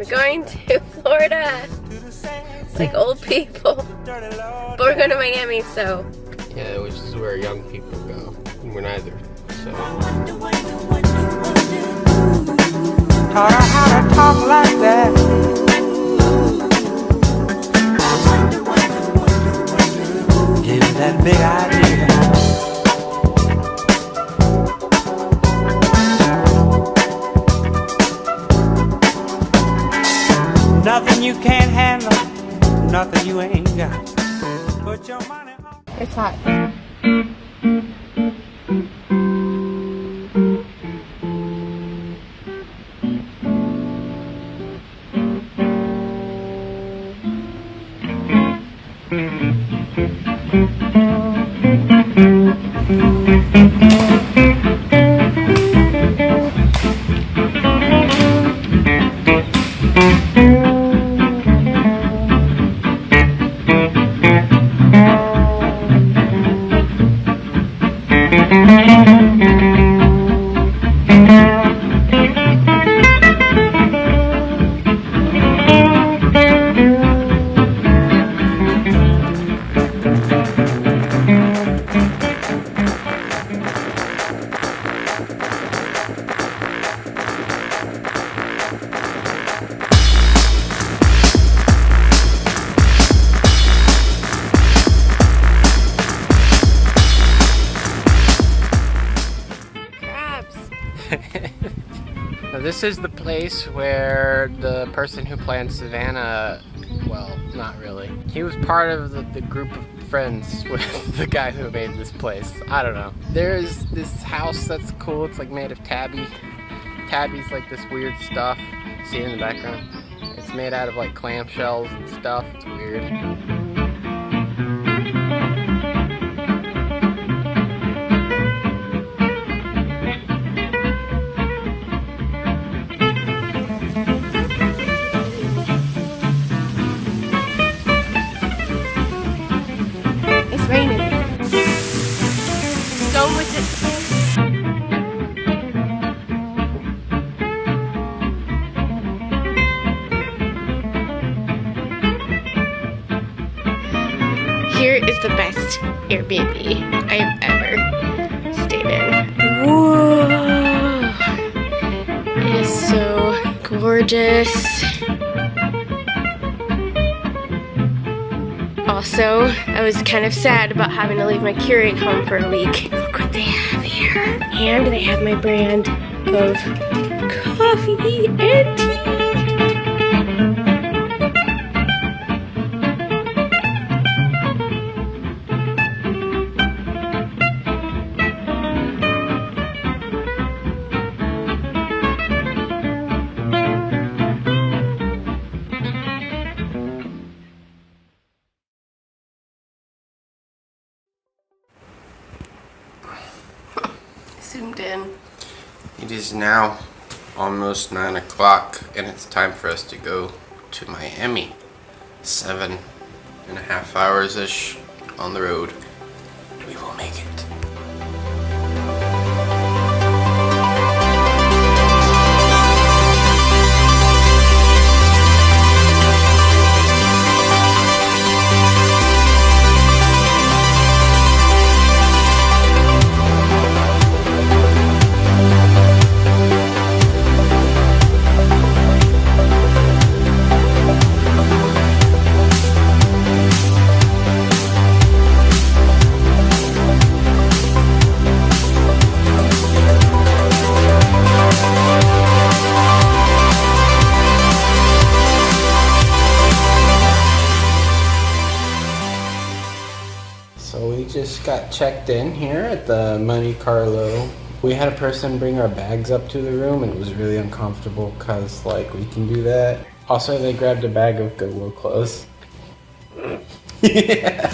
We're going to Florida. It's like old people. But we're going to Miami, so. Yeah, which is where young people go. And we're neither, so. Taught her how to talk like that. Gave her that big idea. Nothing you can't handle, nothing you ain't got. Put your money on. It's hot. This is the place where the person who planned Savannah, well, not really. He was part of the group of friends with the guy who made this place. I don't know. There's this house that's cool. It's like made of tabby. Tabby's like this weird stuff. See it in the background? It's made out of like clamshells and stuff. It's weird. Here is the best Airbnb I have ever stayed in. Whoa! It is so gorgeous. Also, I was kind of sad about having to leave my Keurig home for a week. Look what they have here. And they have my brand of coffee and tea. Zoomed in. It is now almost 9 o'clock and it's time for us to go to Miami. 7.5 hours-ish on the road. We will make it. Just got checked in here at the Monte Carlo. We had a person bring our bags up to the room and it was really uncomfortable because like we can do that. Also they grabbed a bag of Goodwill clothes. Yeah.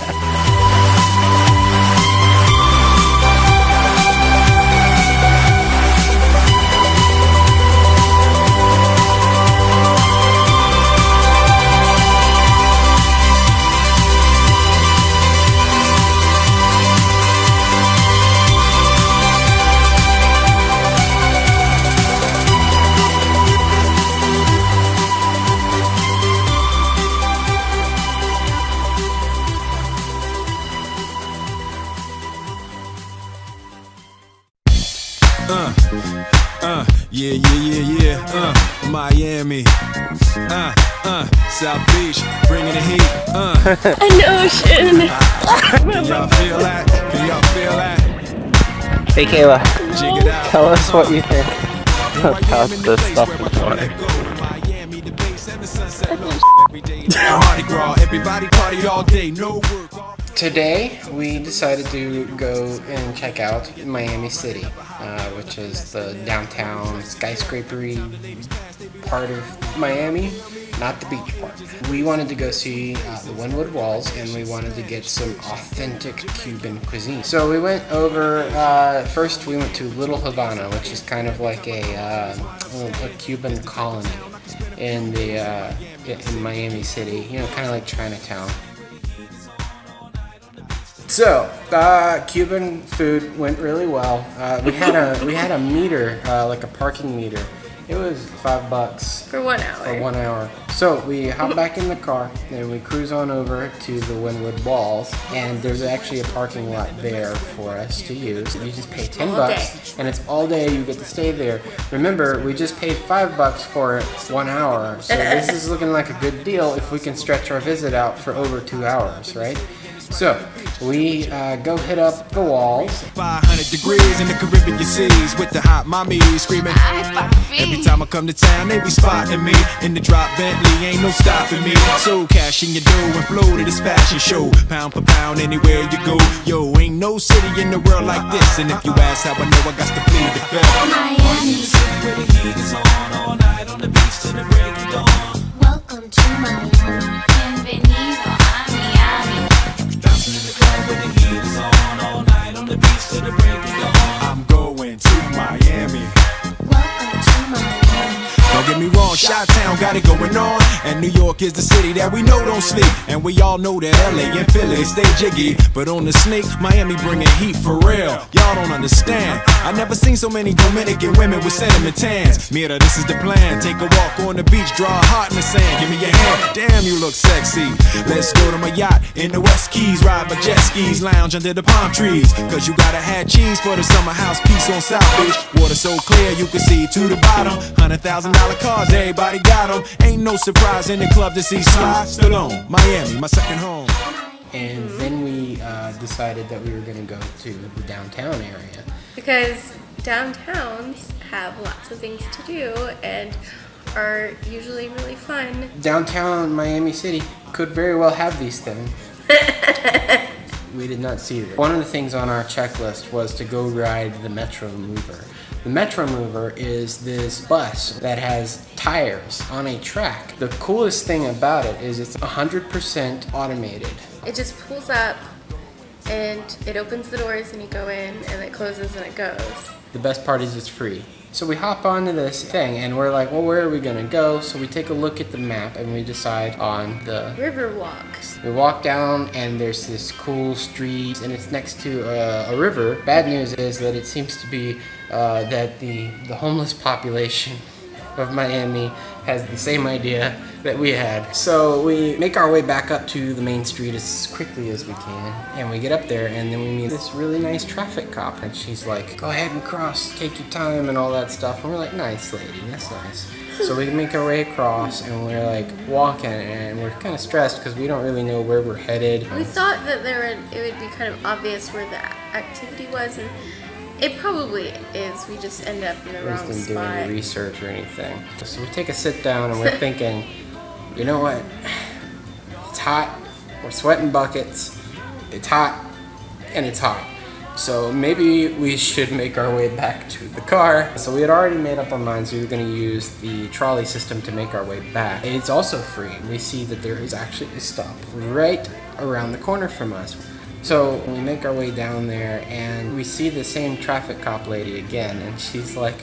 Miami. South Beach, bringing the heat. An ocean. Can y'all feel that? Can y'all feel that? Hey Kayla, Jig it out. tell us what you think about the stuff in the water. Everybody party all day, no work. Today we decided to go and check out Miami City, which is the downtown skyscrapery part of Miami, not the beach part. We wanted to go see the Wynwood Walls, and we wanted to get some authentic Cuban cuisine. So we went over, first we went to Little Havana, which is kind of like a Cuban colony in Miami City, you know, kind of like Chinatown. So, Cuban food went really well. We had a meter, like a parking meter. It was $5 For 1 hour. for 1 hour. So we hop back in the car and we cruise on over to the Wynwood Walls, and there's actually a parking lot there for us to use. You just pay $10 and it's all day. You get to stay there. Remember, we just paid $5 for 1 hour, so this is looking like a good deal if we can stretch our visit out for over 2 hours, right? So, we go hit up the walls. 500 degrees in the Caribbean seas with the hot mommy screaming. Every time I come to town, they be spotting me. In the drop Bentley, ain't no stopping me. So cash in your dough and flow to this fashion show. Pound for pound, anywhere you go. Yo, ain't no city in the world like this. And if you ask how I know, I got to plead the fifth. Miami, where the heat is on all night on the beach till the break of dawn. welcome to Miami. Bienvenido a Miami. Bouncing in the club where the heat is on all night on the beach till the break of dawn. I'm going to Miami. Welcome to Miami. Don't get me wrong, Chi-Town got it going on, and New York is the city that we know don't sleep. And we all know that LA and Philly stay jiggy, but on the sneak, Miami bringing heat for real. Y'all don't understand. I never seen so many Dominican women with cinnamon tans. Mira, this is the plan. Take a walk on the beach, draw a heart in the sand. Give me your hand. Damn, you look sexy. Let's go to my yacht in the West Keys, ride my jet skis, lounge under the palm trees. Cause you gotta have cheese for the summer house piece on South Beach. Water so clear you can see to the bottom. $100,000 cars, everybody got them. Ain't no surprise in the club to see Sly Stallone. Miami, my second home. And then we decided that we were going to go to the downtown area. Because downtowns have lots of things to do and are usually really fun. Downtown Miami City could very well have these things. We did not see them. One of the things on our checklist was to go ride the Metro Mover. The Metro Mover is this bus that has tires on a track. The coolest thing about it is it's 100% automated. It just pulls up and it opens the doors and you go in and it closes and it goes. The best part is it's free. So we hop onto this thing and we're like, well, where are we gonna go? So we take a look at the map and we decide on the River walks. We walk down and there's this cool street and it's next to a river. Bad news is that it seems to be that the homeless population of Miami has the same idea that we had. So we make our way back up to the main street as quickly as we can, and we get up there and then we meet this really nice traffic cop, and she's like, go ahead and cross, take your time and all that stuff, and we're like, nice lady, that's nice. So we make our way across and we're like walking and we're kind of stressed because we don't really know where we're headed. We thought that it would be kind of obvious where the activity was, and it probably is. We just end up in the wrong Didn't do any spot. research or anything. So we take a sit down and we're thinking, you know what? It's hot. We're sweating buckets. It's hot and it's hot. So maybe we should make our way back to the car. So we had already made up our minds we were going to use the trolley system to make our way back. It's also free. We see that there is actually a stop right around the corner from us. So we make our way down there and we see the same traffic cop lady again, and she's like,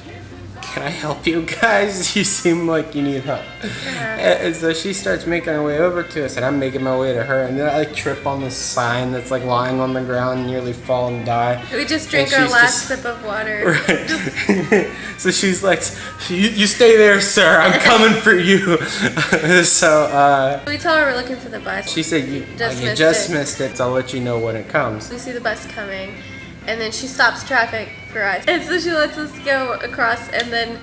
can I help you guys? You seem like you need help. And so she starts making her way over to us, and I'm making my way to her, and then I like trip on this sign that's like lying on the ground and nearly fall and die. We just drink And our she's last just- sip of water. Right. So she's like, you stay there, sir. I'm coming for you. So We tell her we're looking for the bus. she said, you Just just missed missed it. So I'll let you know when it comes. We see the bus coming, and then she stops traffic for us. And so she lets us go across, and then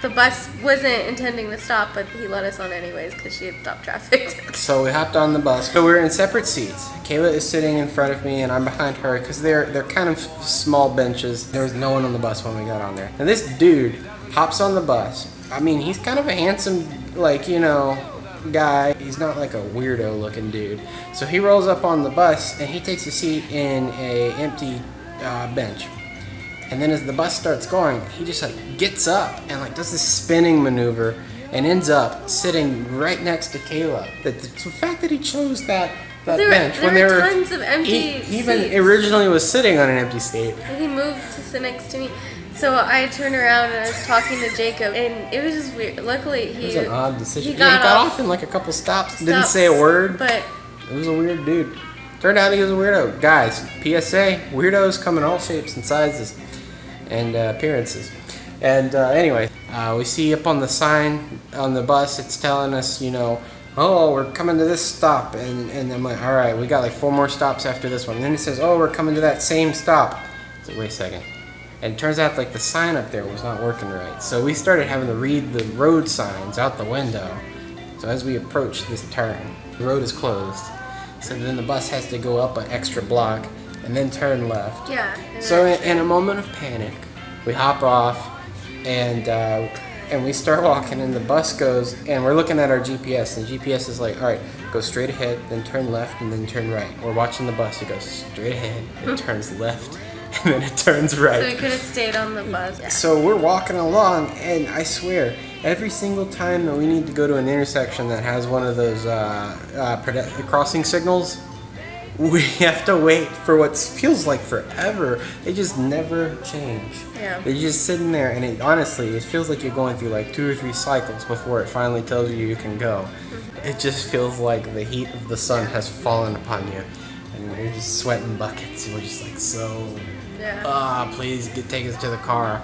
The bus wasn't intending to stop, but he let us on anyways because she had stopped traffic. So we hopped on the bus. So we're in separate seats. Kayla is sitting in front of me, and I'm behind her because they're kind of small benches. There was no one on the bus when we got on there. And this dude hops on the bus. I mean, he's kind of a handsome, like, you know, guy. He's not like a weirdo looking dude. So he rolls up on the bus and he takes a seat in a empty bench. And then as the bus starts going, he just like gets up and like does this spinning maneuver and ends up sitting right next to Kayla. The fact that he chose that bench when there were tons of empty he even seats. originally was sitting on an empty seat. And he moved to sit next to me. So I turned around and I was talking to Jacob, and it was just weird. Luckily, It was an odd decision. He Got off in like a couple stops. Didn't say a word. But It was a weird dude. Turned out he was a weirdo. Guys, PSA, weirdos come in all shapes and sizes and appearances. And anyway, we see up on the sign on the bus, it's telling us, you know, oh, we're coming to this stop. And I'm like, all right, we got like 4 more stops after this one. And then it says, oh, we're coming to that same stop. So wait a second. And it turns out like the sign up there was not working right. So we started having to read the road signs out the window. So as we approach this turn, the road is closed. So then the bus has to go up an extra block and then turn left. yeah. So in a moment of panic, we hop off and we start walking, and the bus goes, and we're looking at our GPS, and the GPS is like, all right, go straight ahead, then turn left, and then turn right. We're watching the bus. It goes straight ahead, it turns left, and then it turns right. So we could have stayed on the bus. Yeah. So we're walking along, and I swear, every single time that we need to go to an intersection that has one of those crossing signals, we have to wait for what feels like forever. They just never change. Yeah. They're just sitting there, and it feels like you're going through like 2 or 3 cycles before it finally tells you can go. It just feels like the heat of the sun has fallen upon you, and you're just sweating buckets. We're just like, so, please take us to the car.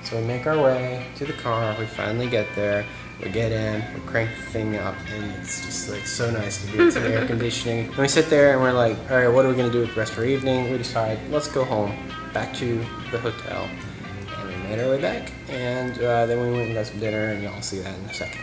So we make our way to the car. We finally get there. We get in, we crank the thing up, and it's just like so nice to be into the air conditioning. And we sit there and we're like, all right, what are we gonna do with the rest of our evening? We decide, let's go home, back to the hotel. And we made our way back, and then we went and got some dinner, and y'all see that in a second.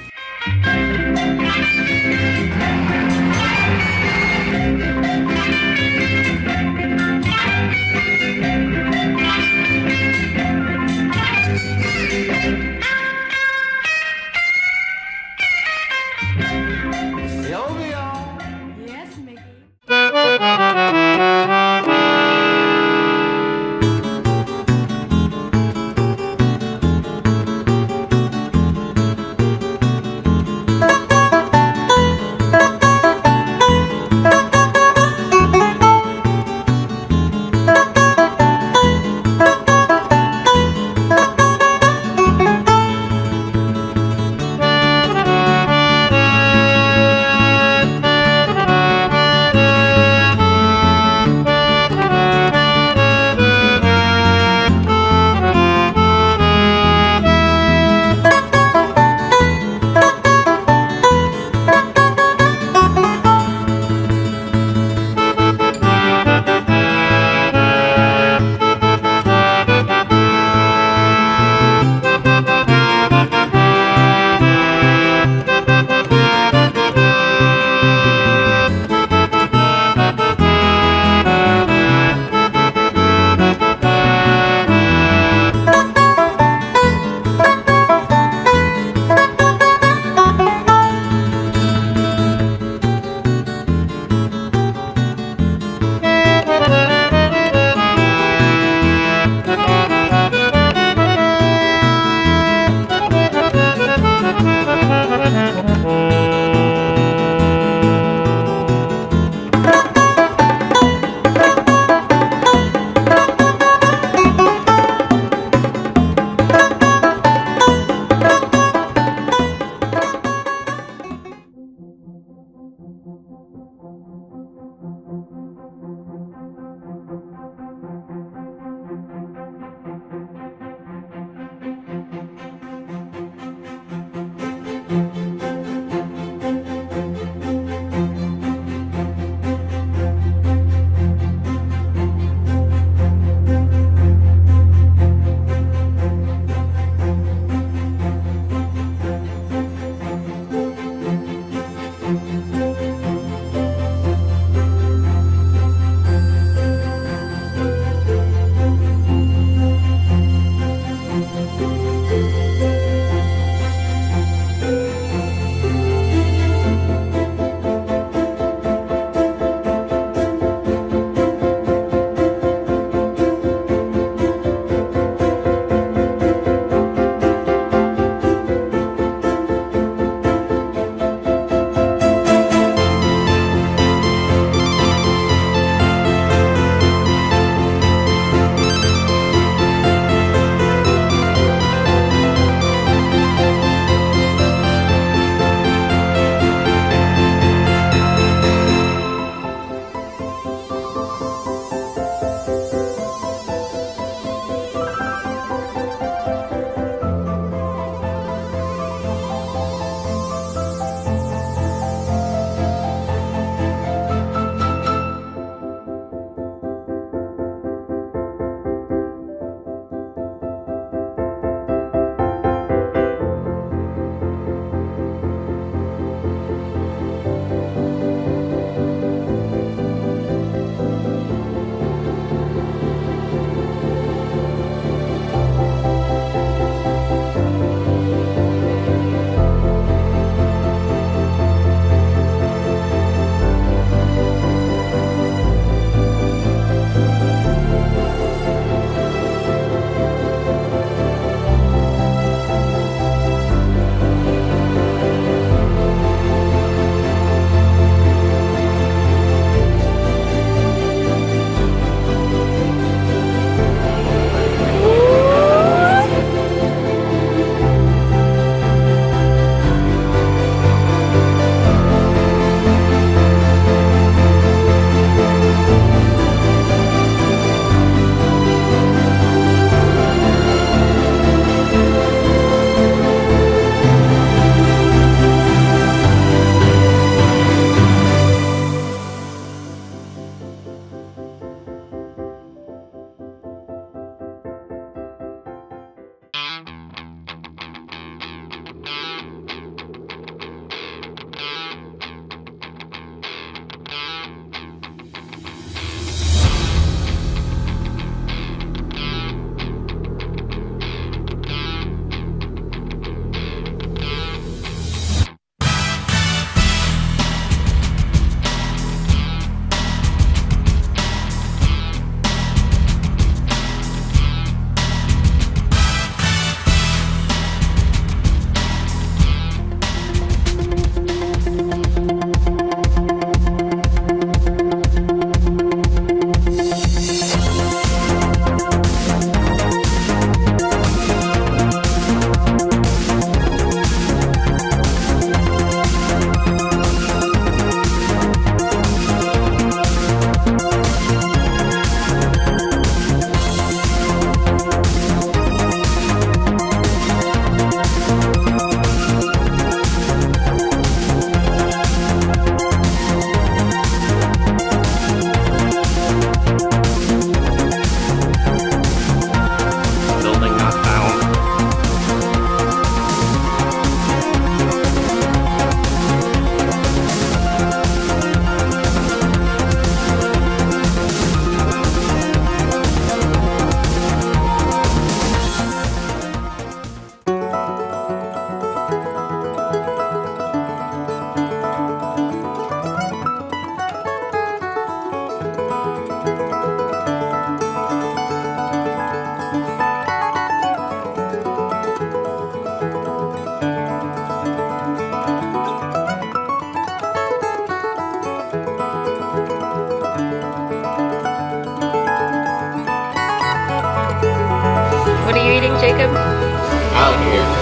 like them? Alligator.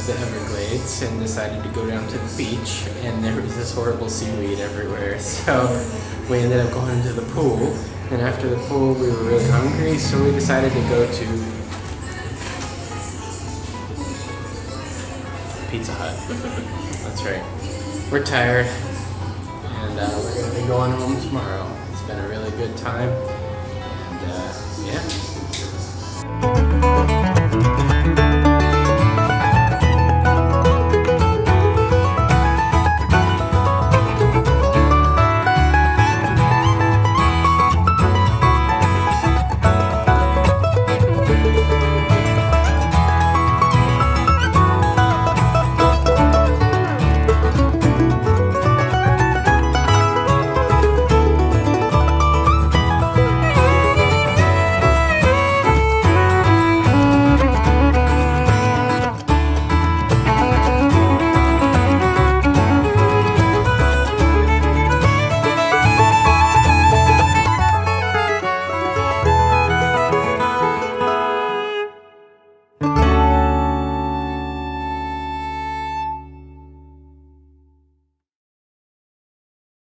The Everglades and decided to go down to the beach, and there was this horrible seaweed everywhere, so we ended up going to the pool, and after the pool we were really hungry, so we decided to go to Pizza Hut. That's right. We're tired, and we're going to be going home tomorrow. It's been a really good time, and yeah.